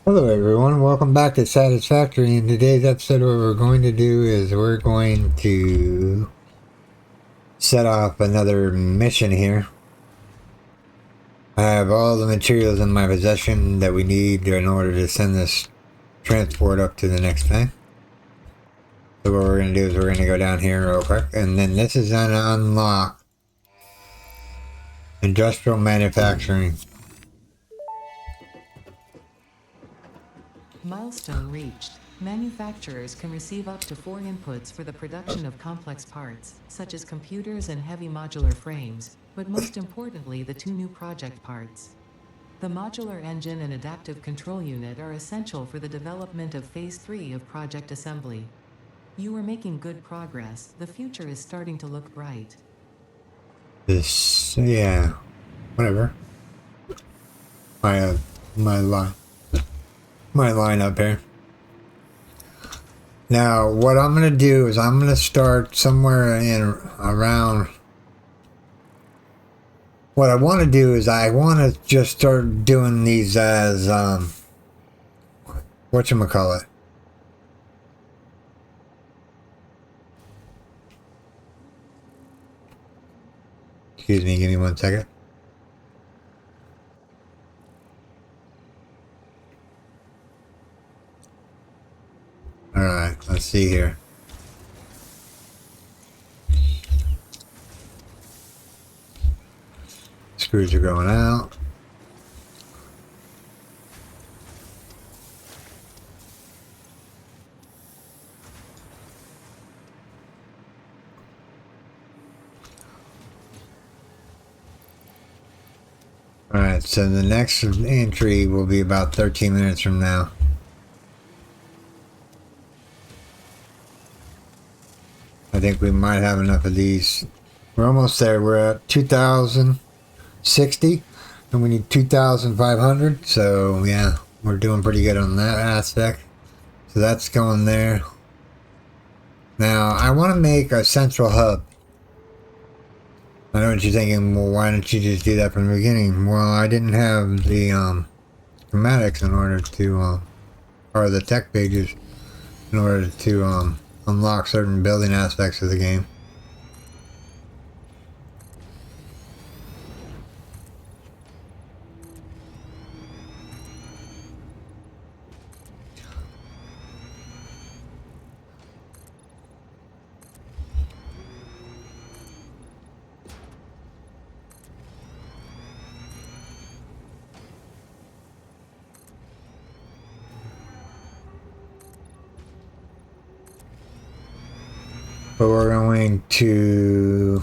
Hello everyone, welcome back to Satisfactory. In today's episode what we're going to do is we're going to set off another mission here. I have all the materials in my possession that we need in order to send this transport up to the next thing. So what we're going to do is we're going to go down here real quick, and then this is going to unlock industrial manufacturing. Milestone reached. Manufacturers can receive up to 4 inputs for the production of complex parts, such as computers and heavy modular frames, but most importantly the 2 new project parts. The modular engine and adaptive control unit are essential for the development of Phase 3 of project assembly. You are making good progress. The future is starting to look bright. Yeah, whatever. My line up here. Now, what I'm going to do is I'm going to start somewhere in around. What I want to do is I want to just start doing these as whatchamacallit. Excuse me, give me 1 second. Alright, let's see here. Screws are going out. Alright, so the next entry will be about 13 minutes from now. I think we might have enough of these. We're almost there. We're at 2,060 and we need 2,500. So yeah, we're doing pretty good on that aspect. So that's going there. Now I want to make a central hub. I know what you're thinking, well, why didn't you just do that from the beginning? Well, I didn't have the schematics in order to, or the tech pages in order to unlock certain building aspects of the game. But we're going to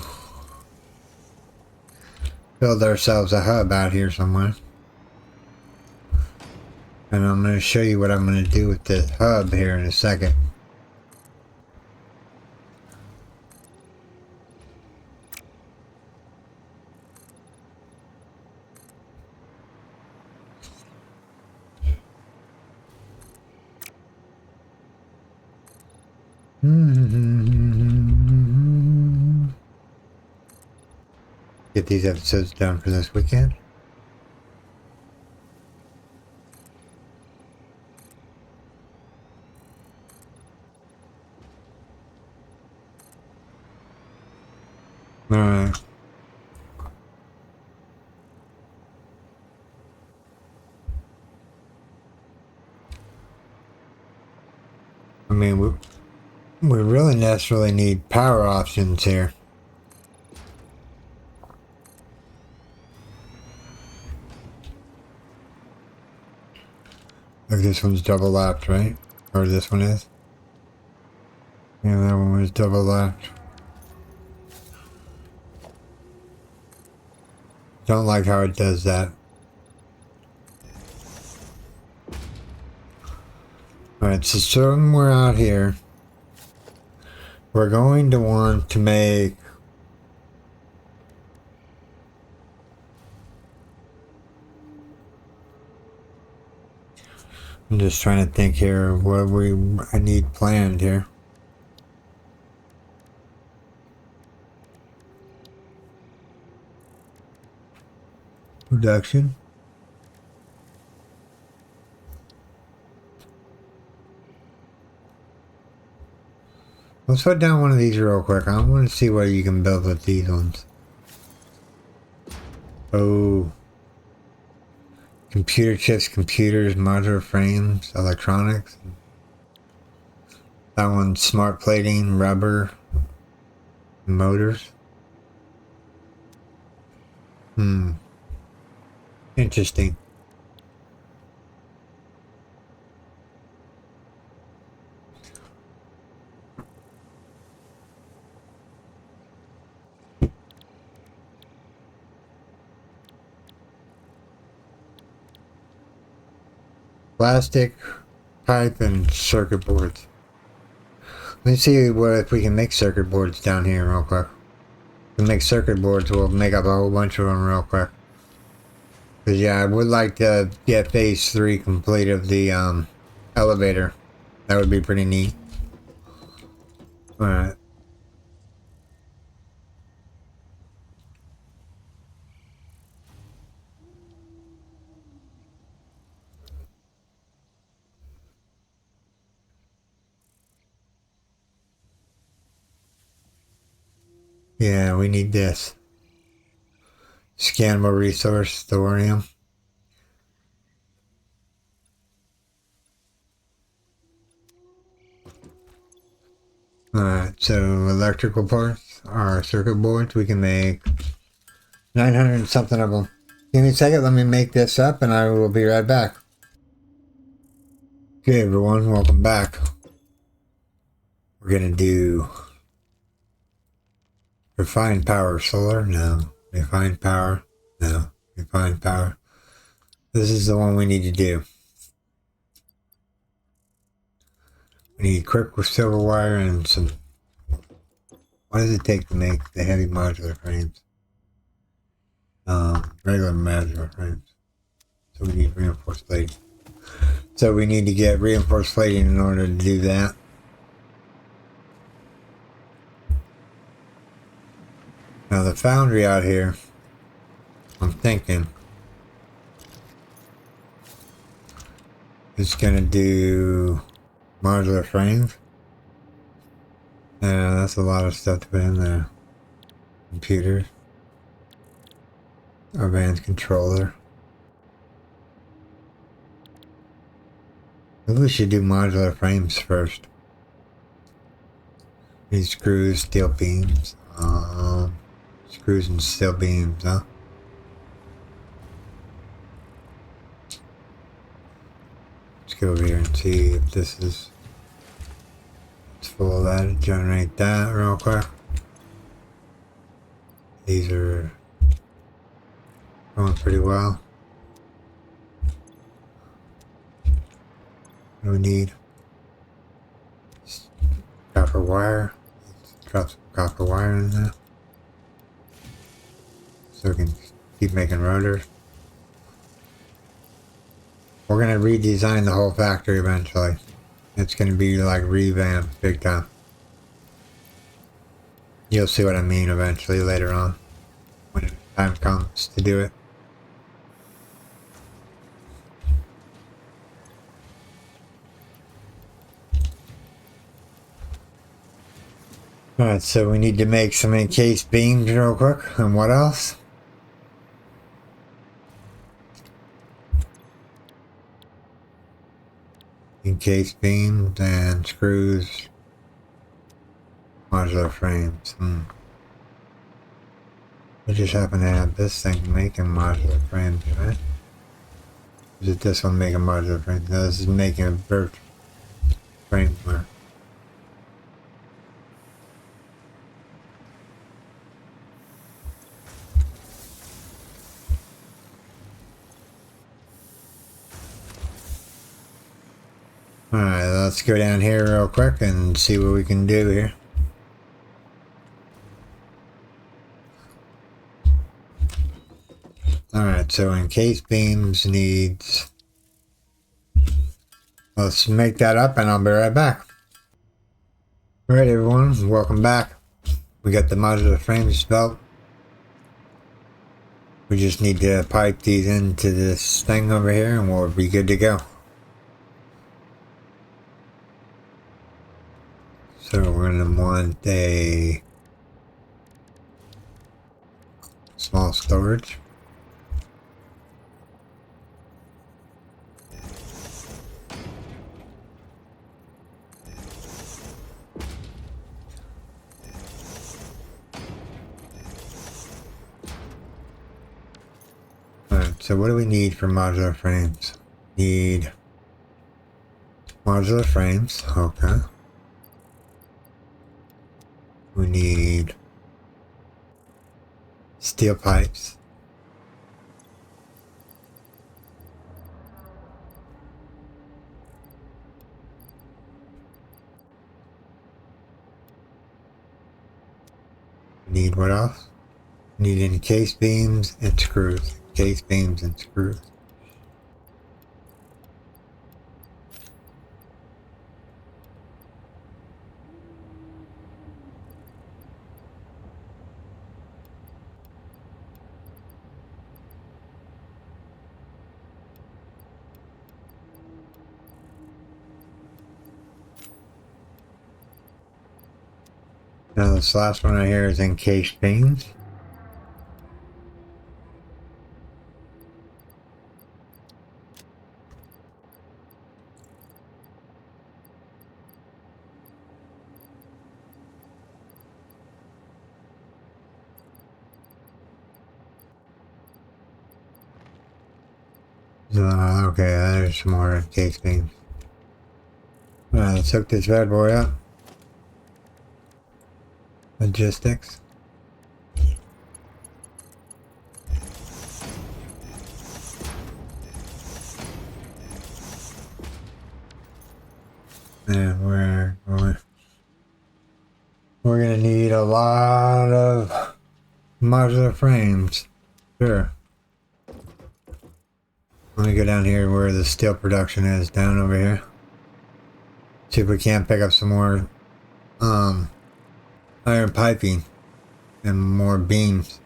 build ourselves a hub out here somewhere. And I'm going to show you what I'm going to do with this hub here in a second. Get these episodes done for this weekend. Alright. I mean, we really necessarily need power options here. Like this one's double lapped, right? Or this one is? Yeah, that one was double lapped. Don't like how it does that. Alright, so somewhere out here, we're going to want to make I'm just trying to think here what I need planned here. Production. Let's put down one of these real quick. I want to see what you can build with these ones. Oh. Computer chips, computers, modular frames, electronics. That one's smart plating, rubber, motors. Interesting. Plastic, pipe, and circuit boards. Let me see if we can make circuit boards down here real quick. If we make circuit boards, we'll make up a whole bunch of them real quick. Because yeah, I would like to get phase 3 complete of the elevator. That would be pretty neat. Alright. Yeah, we need this. Scannable resource, thorium. Alright, so electrical parts, our circuit boards, we can make 900 and something of them. Give me a second, let me make this up and I will be right back. Okay everyone, welcome back. We're gonna do refined power solar, no. Refined power, no. Refined power. This is the one we need to do. We need quick with silver wire and some... What does it take to make the heavy modular frames? Regular modular frames. So we need reinforced plating. So we need to get reinforced plating in order to do that. Now the foundry out here, I'm thinking, is gonna do modular frames. Yeah, that's a lot of stuff to put in there. Computers. Advanced controller. Maybe we should do modular frames first. These screws, steel beams. Screws and steel beams, huh? Let's go over here and see if this is... Let's full that, generate that real quick. These are going pretty well. What do we need? Copper wire. Let's drop some copper wire in there. So we can keep making rotors. We're going to redesign the whole factory eventually. It's going to be like revamped big time. You'll see what I mean eventually later on when the time comes to do it. Alright, so we need to make some encased beams real quick. And what else? Encased beams and screws. Modular frames. We just happen to have this thing making modular frames, right? Is it this one making modular frames? No, this is making a virtual framework. Alright, let's go down here real quick and see what we can do here. Alright, so encased beams needs... Let's make that up and I'll be right back. Alright everyone, welcome back. We got the modular frames built. We just need to pipe these into this thing over here and we'll be good to go. So we're gonna want a small storage. Alright, so what do we need for modular frames? Need modular frames, okay. We need steel pipes. Need what else? Need encased beams and screws. Encased beams and screws. Now this last one right here is encased beams. Okay, there's some more encased beams. Alright, let's hook this bad boy up. Logistics. And we're gonna need a lot of modular frames. Sure. Let me go down here where the steel production is, down over here. See if we can't pick up some more iron piping and more beams.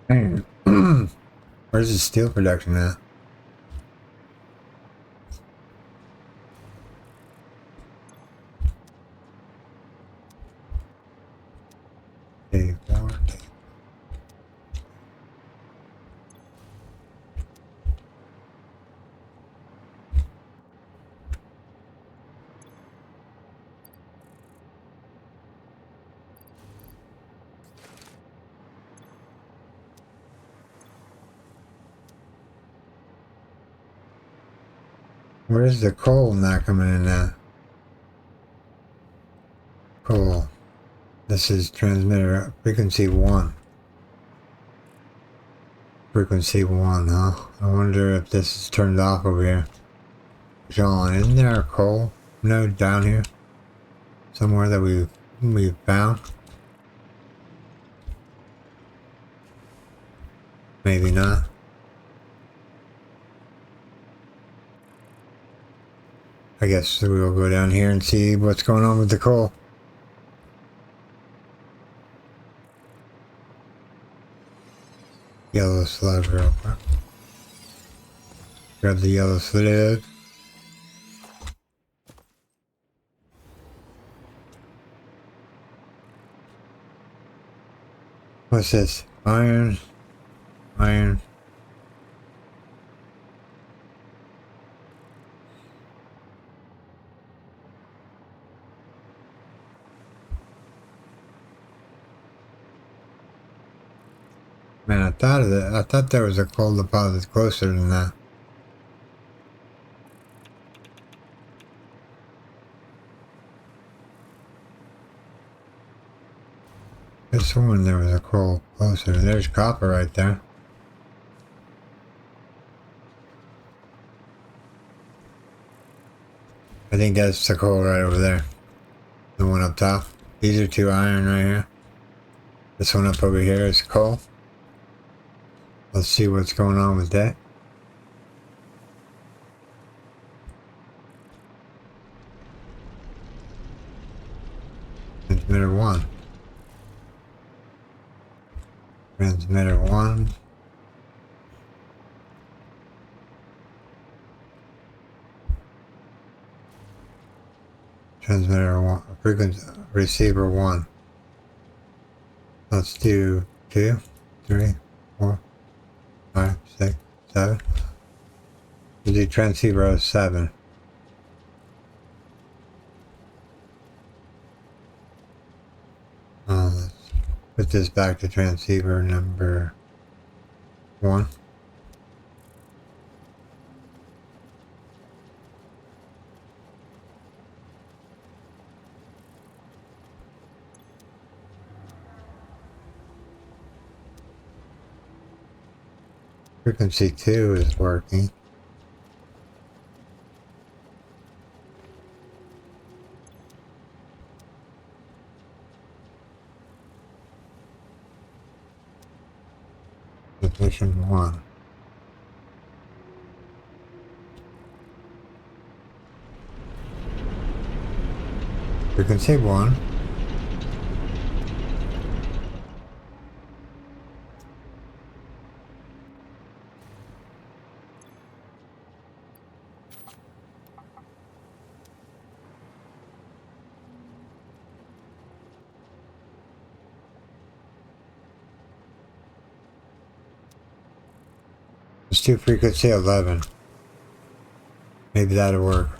Man. Where's the steel production at? Okay, where's the coal not coming in at? Coal. This is transmitter frequency 1. Frequency 1, huh? I wonder if this is turned off over here. John, isn't there a coal node down here? Somewhere that we've found? Maybe not. I guess we'll go down here and see what's going on with the coal. Yellow slug real quick. Grab the yellow slug. What's this? Iron. Iron. Man, I thought there was a coal deposit closer than that. I sworn there was a coal closer. There's copper right there. I think that's the coal right over there. The one up top. These are 2 iron right here. This one up over here is coal. Let's see what's going on with that. Transmitter 1. Transmitter 1. Transmitter 1. Frequency receiver 1. Let's do 2, 3, 4, 5, 6, 7. We'll do transceiver 7. Let's put this back to transceiver number 1. Frequency 2 is working. Position 1. Frequency 1. Let's do frequency 11. Maybe that'll work.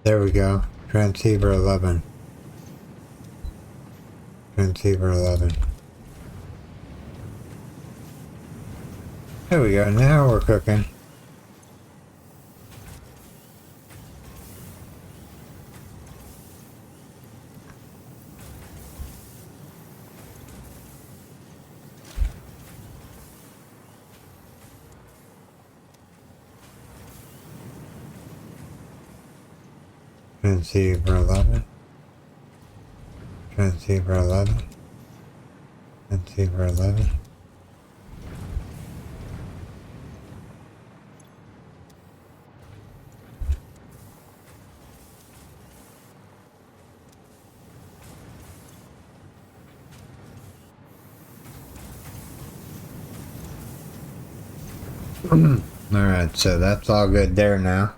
There we go. Transceiver 11. Transceiver 11. There we go. Now we're cooking. Transceiver 11. Transceiver 11. Transceiver 11. Alright, so that's all good there now.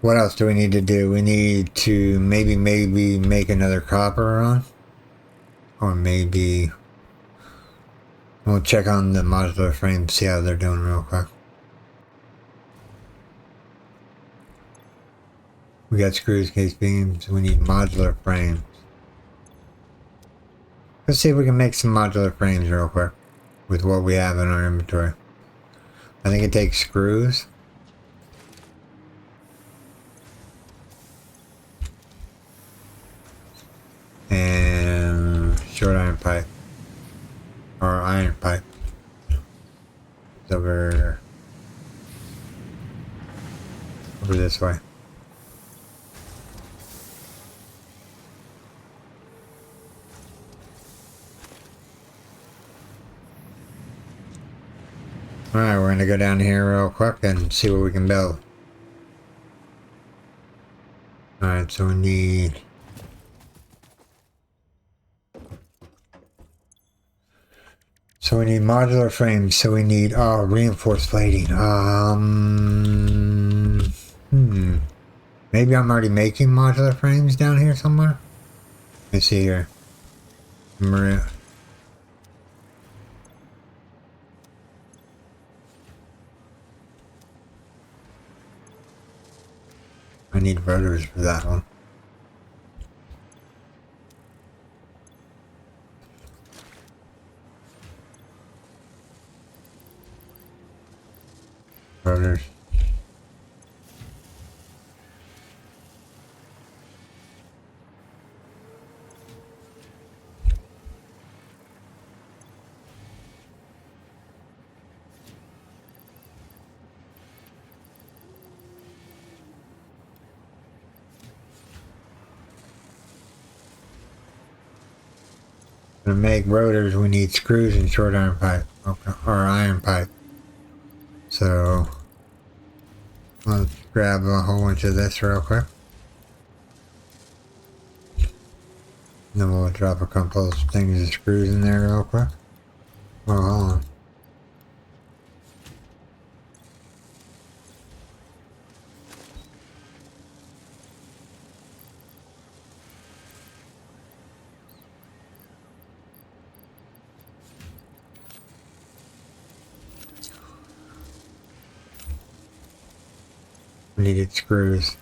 What else do we need to do? We need to maybe make another copper run. Or maybe we'll check on the modular frame, see how they're doing real quick. We got screws, case beams, we need modular frames. Let's see if we can make some modular frames real quick with what we have in our inventory. I think it takes screws. And short iron pipe. Or iron pipe. It's over this way. Alright, we're gonna go down here real quick and see what we can build. Alright, so we need modular frames, so we need reinforced plating. Maybe I'm already making modular frames down here somewhere. Let me see here. Maria. I need rotors for that one. Rotors. To make rotors, we need screws and short iron pipe, okay, or iron pipe. So let's grab a whole bunch of this real quick. Then we'll drop a couple of things of screws in there real quick. Oh, hold on. We needed screws.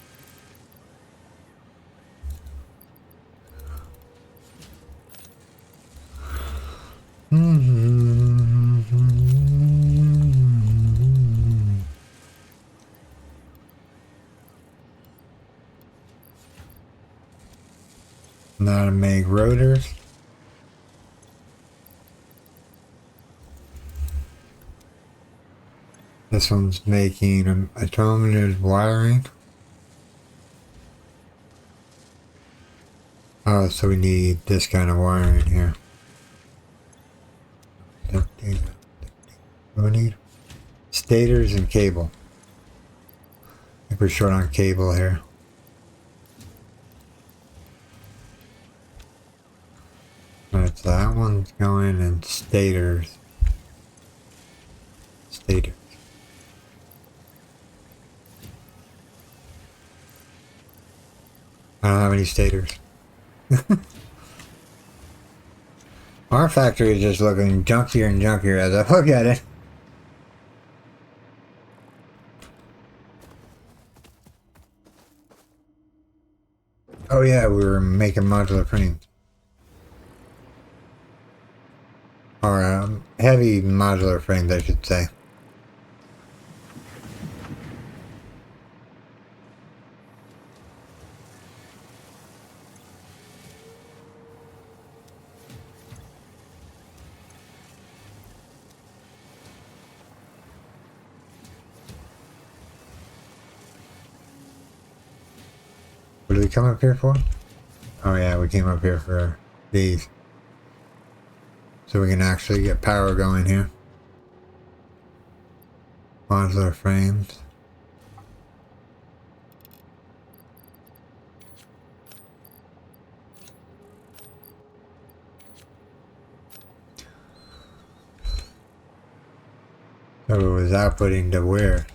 Now to make rotors. This one's making automated wiring. Oh, so we need this kind of wiring here. What do we need? Stators and cable. I think we're short on cable here. Alright, so that one's going in stators. Stators. I don't have any stators. Our factory is just looking junkier and junkier as I look at it. Oh yeah, we were making modular frames. Or heavy modular frames, I should say. What did we come up here for? Oh yeah, we came up here for these. So we can actually get power going here. Modular frames. So it was outputting to where?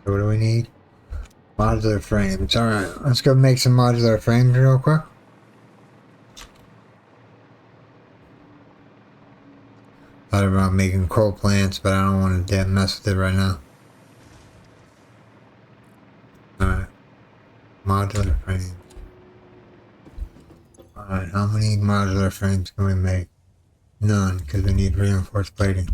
So what do we need? Modular frames. Alright, let's go make some modular frames real quick. Thought about making coal plants, but I don't want to mess with it right now. Alright. Modular frames. Alright, how many modular frames can we make? None, because we need reinforced plating.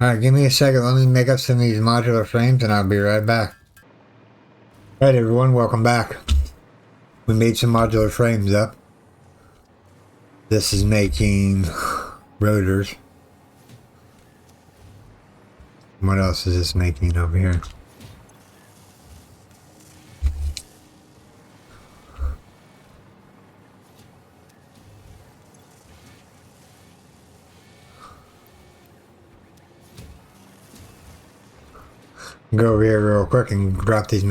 Alright, give me a second. Let me make up some of these modular frames and I'll be right back. Alright everyone, welcome back. We made some modular frames up. This is making rotors. What else is this making over here? Go over here real quick and drop these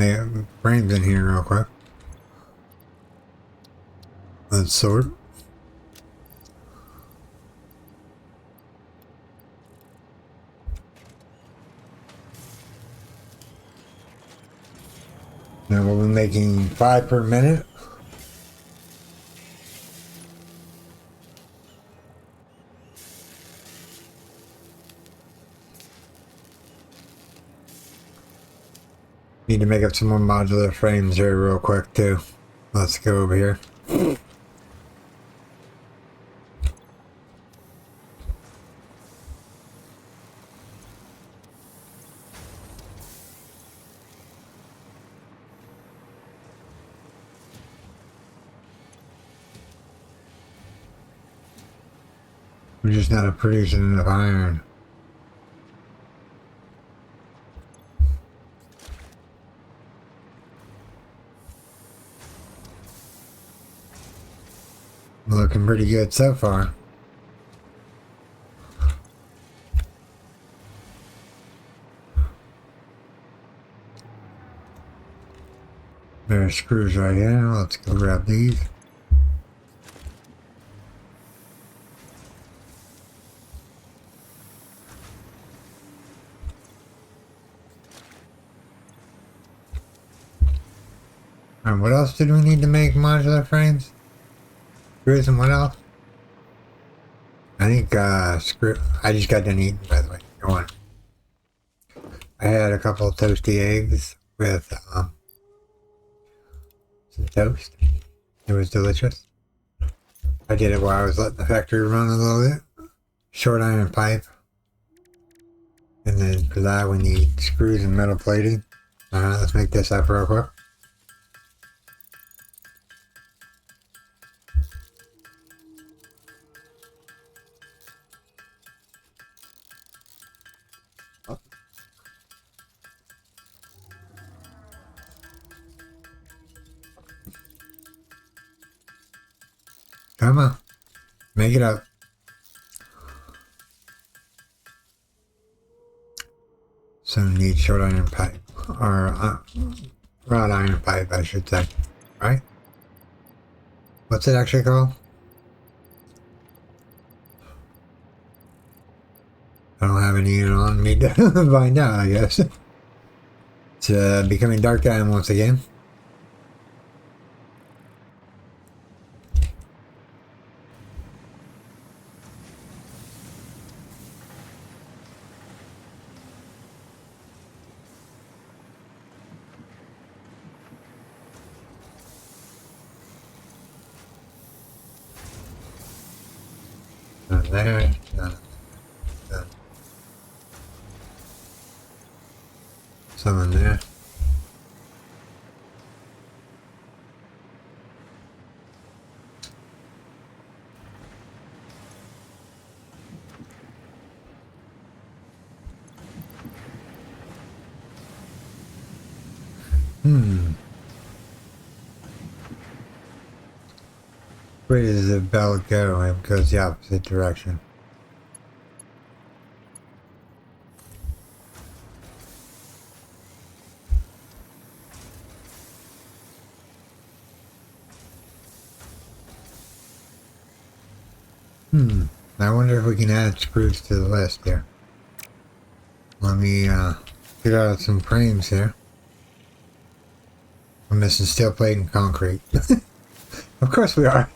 frames in here real quick. Let's sort. Now we'll be making 5 per minute. Need to make up some more modular frames here real quick too. Let's go over here. We're just not producing enough iron. Looking pretty good so far. There's screws right here. Let's go grab these. And what else did we need to make modular frames? Screws and what else? I think screw. I just got done eating, by the way. Go on. I had a couple of toasty eggs with some toast. It was delicious. I did it while I was letting the factory run a little bit. Short iron pipe. And then for that we need screws and metal plating. Alright, let's make this up real quick. Come on, make it up. So we need short iron pipe, or wrought iron pipe, I should say, right? What's it actually called? I don't have any on me to find out, I guess. It's becoming dark time once again. None there, none. Some in there. Where does the bell go? It goes the opposite direction. I wonder if we can add screws to the list here. Let me get out some frames here. We're missing steel plate and concrete. Of course we are.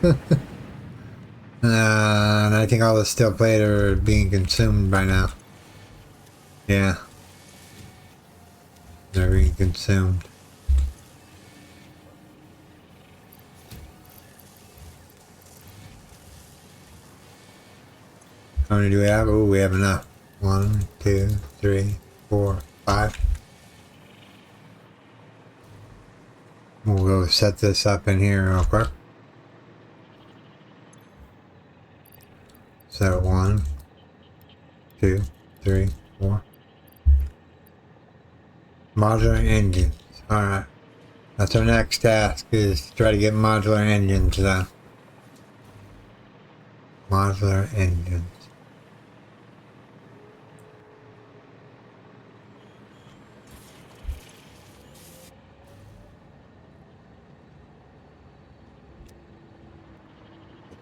And I think all the steel plate are being consumed by now. Yeah. They're being consumed. How many do we have? Oh, we have enough. 1, 2, 3, 4, 5. We'll go set this up in here real quick. So 1, 2, 3, 4. Modular engines. Alright. That's our next task, is to try to get modular engines done. Modular engines.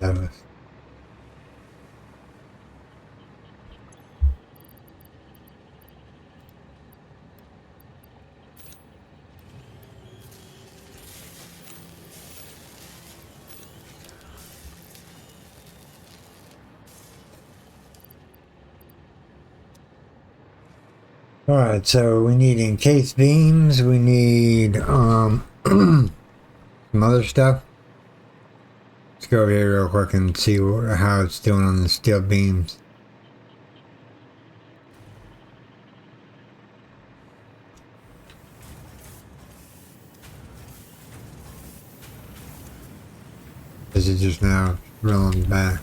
those. Alright, so we need encased beams, we need some other stuff. Let's go over here real quick and see how it's doing on the steel beams. Is it just now rolling back?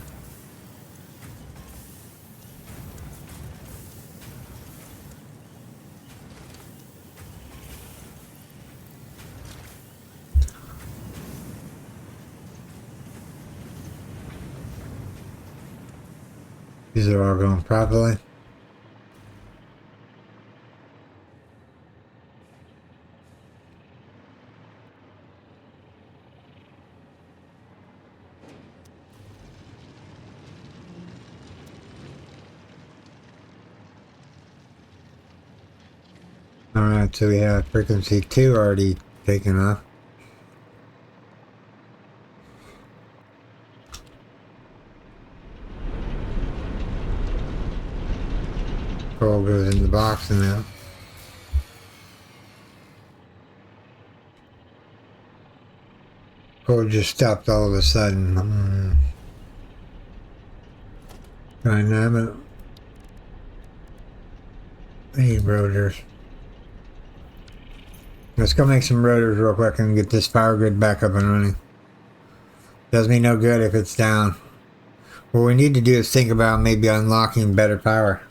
These are all going properly. Alright, so we have frequency 2 already taken off. Coal goes in the box now. Coal just stopped all of a sudden. Dynamic. Need rotors. Let's go make some rotors real quick and get this power grid back up and running. Does me no good if it's down. What we need to do is think about maybe unlocking better power.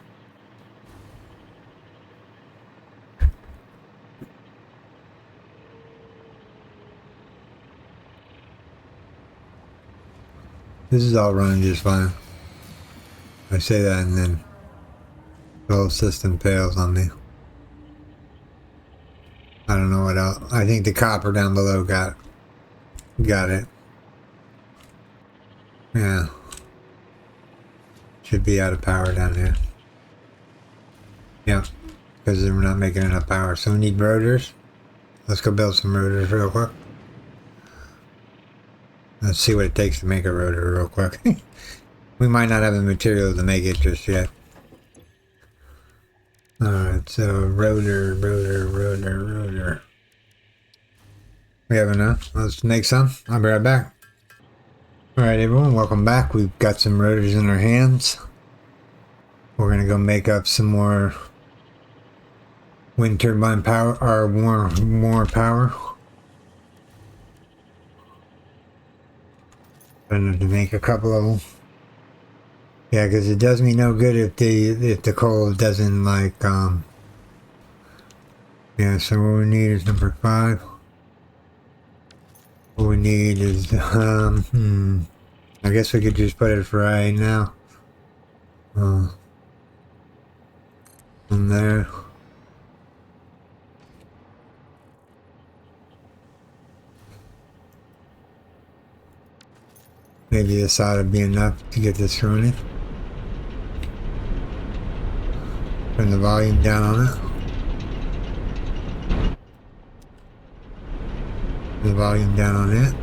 This is all running just fine. I say that and then the whole system fails on me. I don't know what else. I think the copper down below got it. Yeah. Should be out of power down here. Yeah. Because we're not making enough power. So we need rotors. Let's go build some rotors real quick. Let's see what it takes to make a rotor real quick. We might not have the material to make it just yet. Alright, so rotor. We have enough. Let's make some. I'll be right back. Alright everyone, welcome back. We've got some rotors in our hands. We're gonna go make up some more wind turbine power, or more power. And to make a couple of them. Yeah, because it does me no good if the coal doesn't like yeah, so what we need is number 5. What we need is I guess we could just put it right now. On there. Maybe this ought to be enough to get this running. Turn the volume down on it. The volume down on it.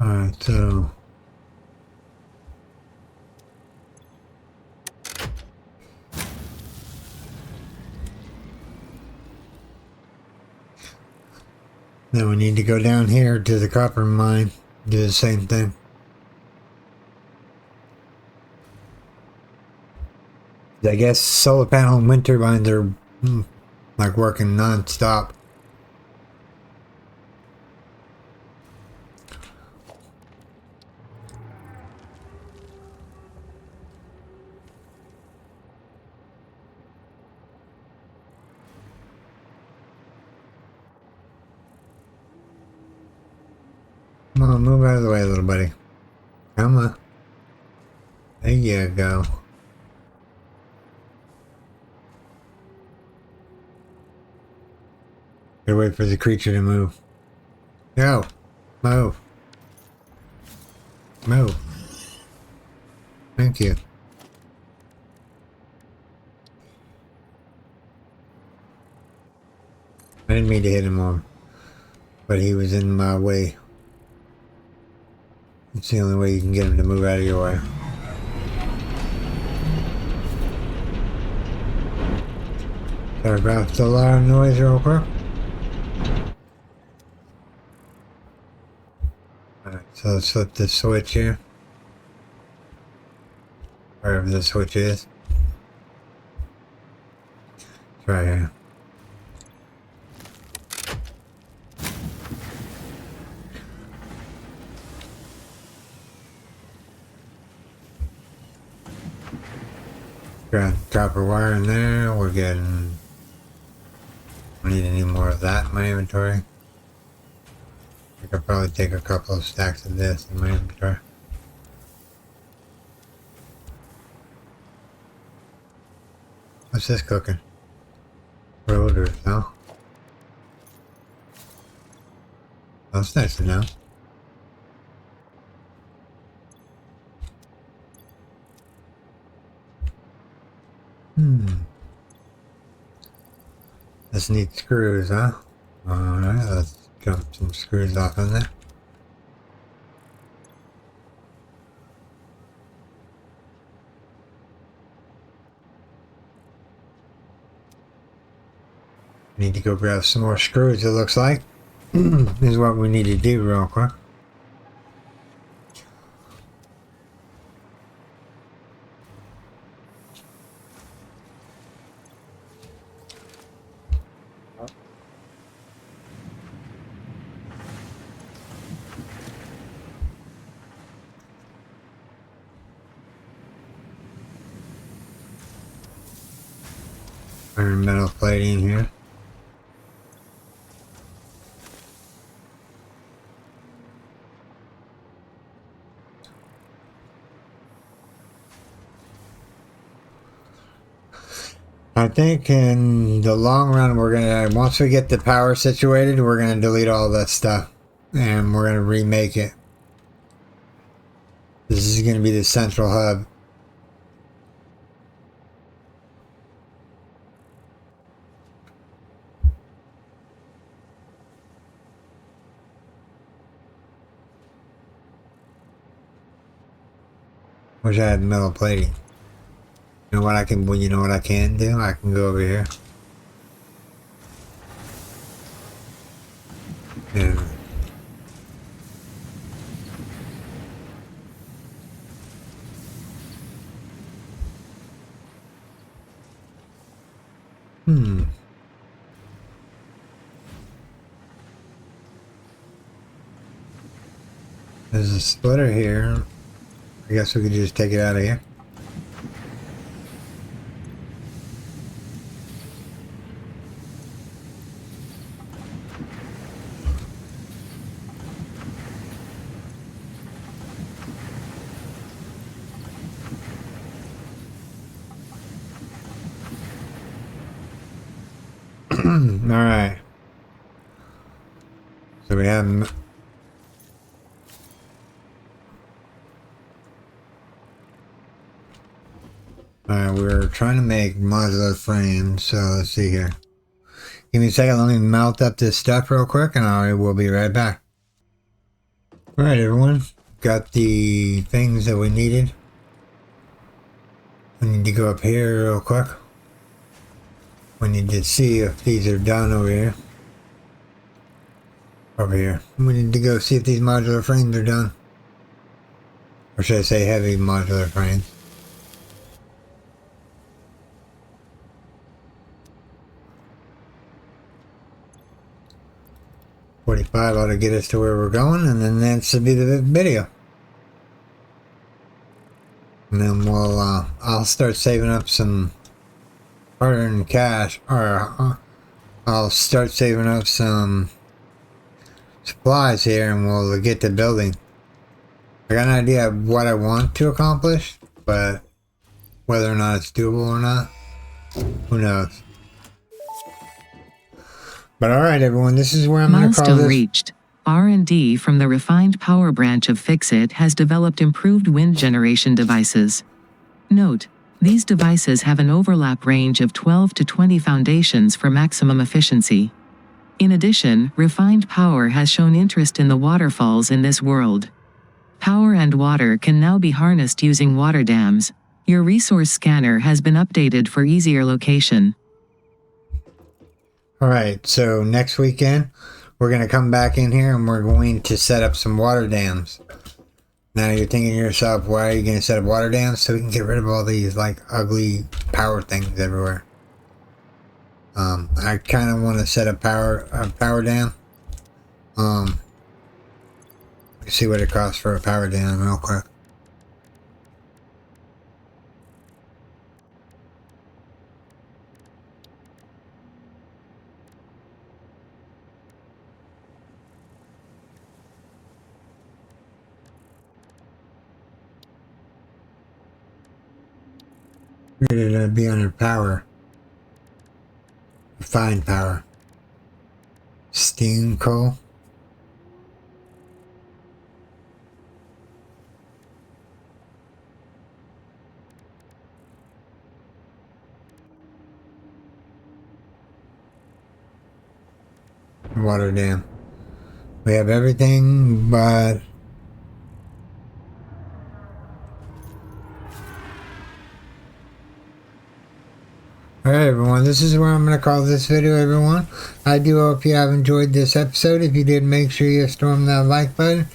Alright, so then we need to go down here to the copper mine, do the same thing. I guess solar panel and wind turbines are like working non-stop. Come on, move out of the way, little buddy. Come on. There you go. Gotta wait for the creature to move. Go. Move. Move. Thank you. I didn't mean to hit him on, but he was in my way. It's the only way you can get him to move out of your way. Sorry about the loud noise real quick. Alright, so let's flip the switch here. Wherever the switch is. It's right here. Got copper wire in there. We're getting... I need any more of that in my inventory. I could probably take a couple of stacks of this in my inventory. What's this cooking? Rotors, huh? That's nice to know. This needs screws, huh? Alright, let's jump some screws off in there. Need to go grab some more screws, it looks like. This is what we need to do real quick. Iron metal plating here. I think in the long run we're gonna, once we get the power situated, we're gonna delete all that stuff and we're gonna remake it. This is gonna be the central hub. Wish I had metal plating. You know what I can? You know what I can do? I can go over here. And there's a splitter here. I guess we could just take it out of here. Alright. So we have... Alright, we're trying to make modular frames, so let's see here. Give me a second, let me melt up this stuff real quick and I will be right back. Alright everyone, got the things that we needed. We need to go up here real quick. We need to see if these are done over here. Over here. We need to go see if these modular frames are done. Or should I say heavy modular frames. $45 ought to get us to where we're going, and then that should be the video. And then we'll, I'll start saving up some hard-earned cash, or I'll start saving up some supplies here, and we'll get to building. I got an idea of what I want to accomplish, but whether or not it's doable or not, who knows. But alright everyone, this is where I'm going to call this... Milestone reached. R&D from the refined power branch of FICSIT has developed improved wind generation devices. Note: these devices have an overlap range of 12 to 20 foundations for maximum efficiency. In addition, refined power has shown interest in the waterfalls in this world. Power and water can now be harnessed using water dams. Your resource scanner has been updated for easier location. Alright, so next weekend, we're going to come back in here and we're going to set up some water dams. Now you're thinking to yourself, why are you going to set up water dams? So we can get rid of all these like ugly power things everywhere. I kind of want to set up a power dam. Let's see what it costs for a power dam real quick. Rated to be under power. Refined power. Steam coal. Water dam. We have everything but alright everyone, this is where I'm going to call this video everyone. I do hope you have enjoyed this episode. If you did, make sure you storm that like button.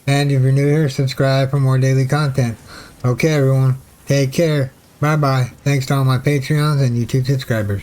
And if you're new here, subscribe for more daily content. Okay everyone, take care. Bye bye. Thanks to all my Patreons and YouTube subscribers.